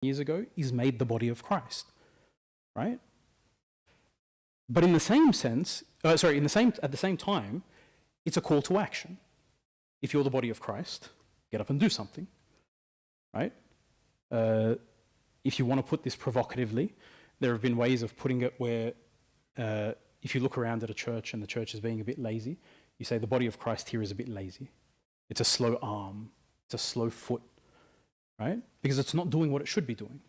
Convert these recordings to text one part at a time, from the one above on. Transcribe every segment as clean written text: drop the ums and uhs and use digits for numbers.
years ago is made the body of Christ, right? But in the same sense, at the same time, it's a call to action. If you're the body of Christ, get up and do something, right? If you want to put this provocatively, there have been ways of putting it where if you look around at a church and the church is being a bit lazy, you say the body of Christ here is a bit lazy. It's a slow arm, it's a slow foot, right? Because it's not doing what it should be doing,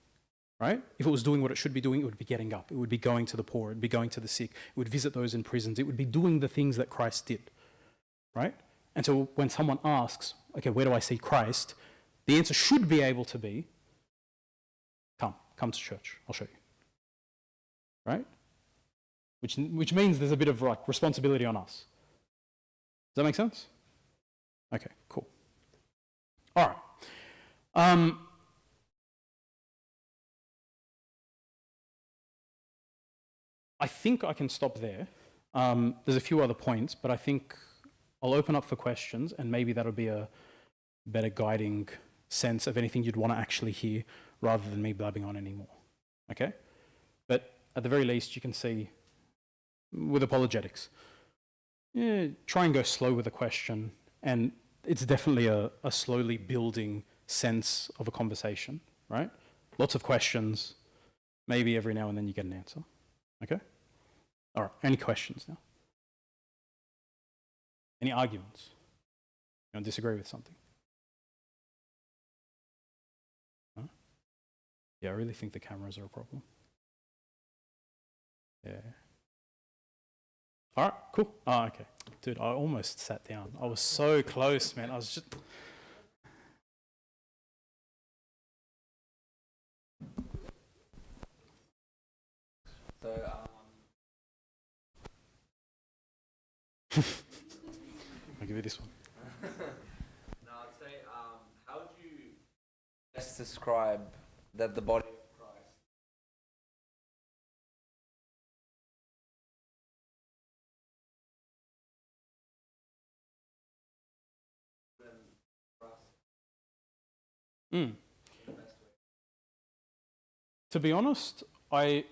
right? If it was doing what it should be doing, it would be getting up, it would be going to the poor, it would be going to the sick, it would visit those in prisons, it would be doing the things that Christ did, right? And so when someone asks, okay, where do I see Christ? The answer should be able to be, come to church, I'll show you, right? Which means there's a bit of like responsibility on us. Does that make sense? Okay, cool. All right. I think I can stop there. There's a few other points, but I think I'll open up for questions, and maybe that'll be a better guiding sense of anything you'd want to actually hear rather than me blabbing on anymore. Okay? But at the very least, you can see with apologetics, try and go slow with a question, and it's definitely a slowly building sense of a conversation, right? Lots of questions, maybe every now and then you get an answer. Okay? All right, any questions now? Any arguments? You don't disagree with something? Huh? Yeah, I really think the cameras are a problem. Yeah. All right, cool. Oh, okay. Dude, I almost sat down. I was so close, man. I was just... So, I'll give you this one. no, I'd say, how would you best describe that the body of Christ? To be honest, my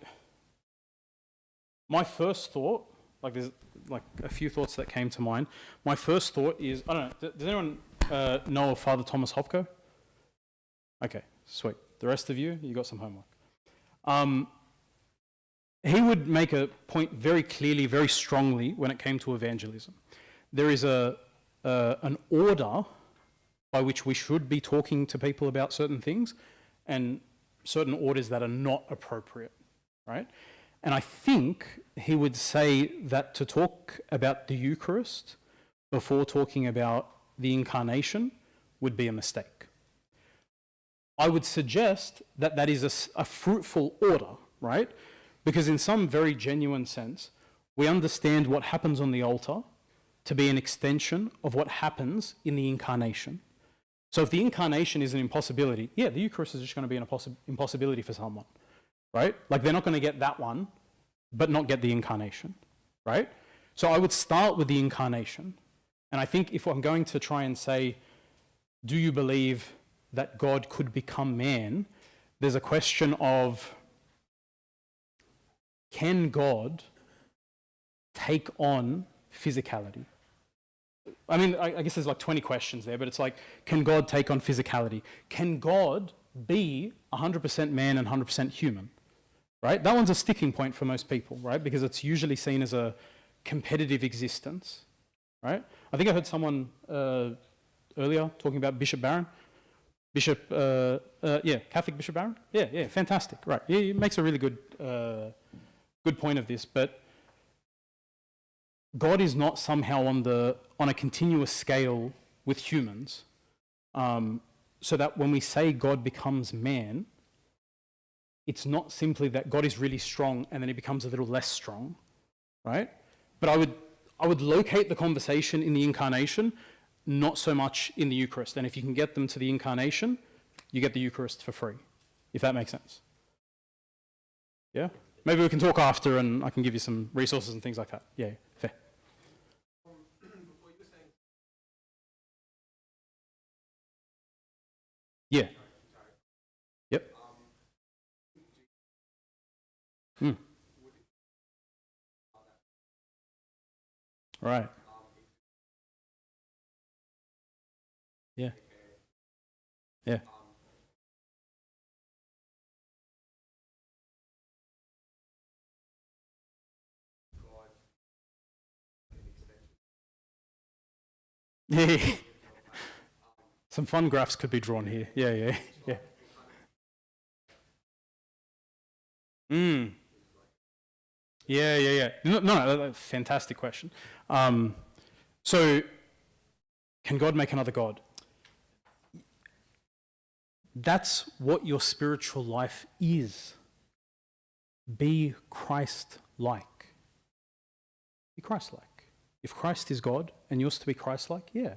first thought, like there's like a few thoughts that came to mind. My first thought is, I don't know, does anyone know of Father Thomas Hopko? Okay, sweet. The rest of you, you got some homework. He would make a point very clearly, very strongly when it came to evangelism. There is an order by which we should be talking to people about certain things, and certain orders that are not appropriate, right? And I think he would say that to talk about the Eucharist before talking about the Incarnation would be a mistake. I would suggest that that is a fruitful order, right? Because in some very genuine sense, we understand what happens on the altar to be an extension of what happens in the Incarnation. So if the Incarnation is an impossibility, yeah, the Eucharist is just going to be an impossibility for someone, right? Like they're not going to get that one, but not get the Incarnation, right? So I would start with the Incarnation. And I think if I'm going to try and say, do you believe that God could become man? There's a question of, can God take on physicality? I mean, I guess there's like 20 questions there, but it's like, can God take on physicality? Can God be 100% man and 100% human? Right? That one's a sticking point for most people, right? Because it's usually seen as a competitive existence, right? I think I heard someone earlier talking about Bishop Barron. Catholic Bishop Barron? Yeah, fantastic, right. Yeah, he makes a really good point of this, but God is not somehow on a continuous scale with humans, so that when we say God becomes man, it's not simply that God is really strong and then he becomes a little less strong, right? But I would locate the conversation in the Incarnation, not so much in the Eucharist. And if you can get them to the Incarnation, you get the Eucharist for free, if that makes sense. Yeah? Maybe we can talk after and I can give you some resources and things like that. Yeah, fair. Yeah. Yep. Mm. Right. Yeah. Yeah. Yeah. Some fun graphs could be drawn here. Yeah, yeah, yeah. Mm. Yeah, yeah, yeah. No, fantastic question. So, can God make another God? That's what your spiritual life is. Be Christ-like. Be Christ-like. If Christ is God and yours to be Christ-like, yeah.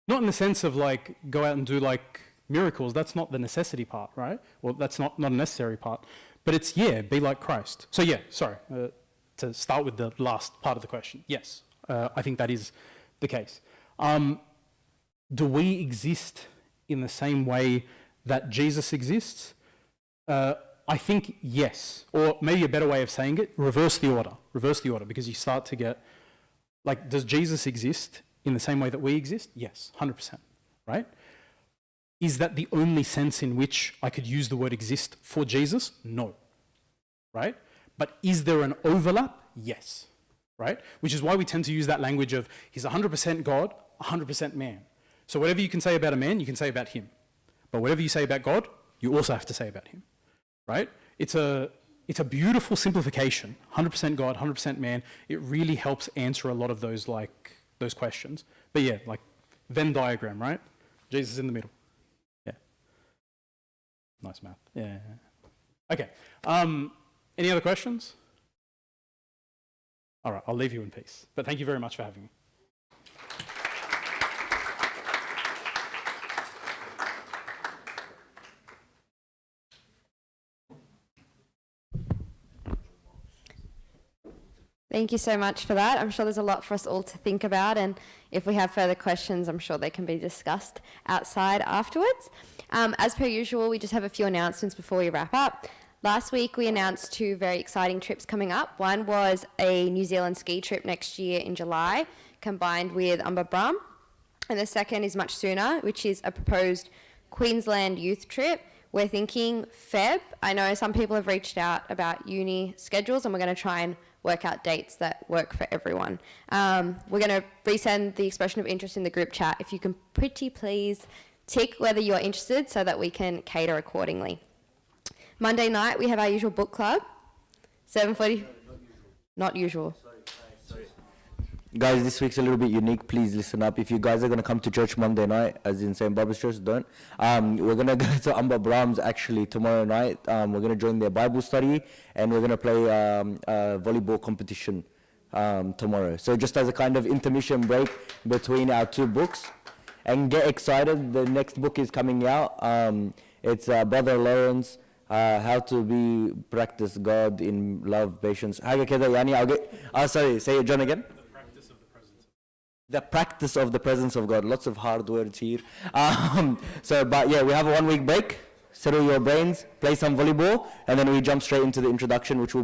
Not in the sense of like go out and do like miracles. That's not the necessity part, right? Well, that's not a necessary part. But it's, yeah, be like Christ. So yeah, sorry, to start with the last part of the question. Yes, I think that is the case. Do we exist in the same way that Jesus exists? I think yes. Or maybe a better way of saying it, reverse the order. Reverse the order, because you start to get, like, does Jesus exist in the same way that we exist? Yes, 100%, right? Is that the only sense in which I could use the word exist for Jesus? No, right? But is there an overlap? Yes, right? Which is why we tend to use that language of he's 100% God, 100% man. So whatever you can say about a man, you can say about him. But whatever you say about God, you also have to say about him, right? It's a beautiful simplification, 100% God, 100% man. It really helps answer a lot of those questions. But yeah, like Venn diagram, right? Jesus in the middle. Yeah. Nice math. Yeah. Okay. Any other questions? All right, I'll leave you in peace. But thank you very much for having me. Thank you so much for that. I'm sure there's a lot for us all to think about, and if we have further questions, I'm sure they can be discussed outside afterwards. As per usual, we just have a few announcements before we wrap up. Last week, we announced 2 very exciting trips coming up. One was a New Zealand ski trip next year in July, combined with Brum. And the second is much sooner, which is a proposed Queensland youth trip. We're thinking Feb. I know some people have reached out about uni schedules, and we're going to try and work out dates that work for everyone. We're going to resend the expression of interest in the group chat. If you can pretty please tick whether you're interested so that we can cater accordingly. Monday night, we have our usual book club, 7:40. Not usual. Guys, this week's a little bit unique. Please listen up. If you guys are going to come to church Monday night, as in St. Barbara's Church, don't. We're going to go to Brahms actually tomorrow night. We're going to join their Bible study, and we're going to play a volleyball competition tomorrow. So just as a kind of intermission break between our 2 books. And get excited, the next book is coming out. It's Brother Lawrence, How to Practice God in Love, Patience. Sorry, say it, John, again. The practice of the presence of God. Lots of hard words here. But yeah, we have a 1 week break. Settle your brains, play some volleyball, and then we jump straight into the introduction, which will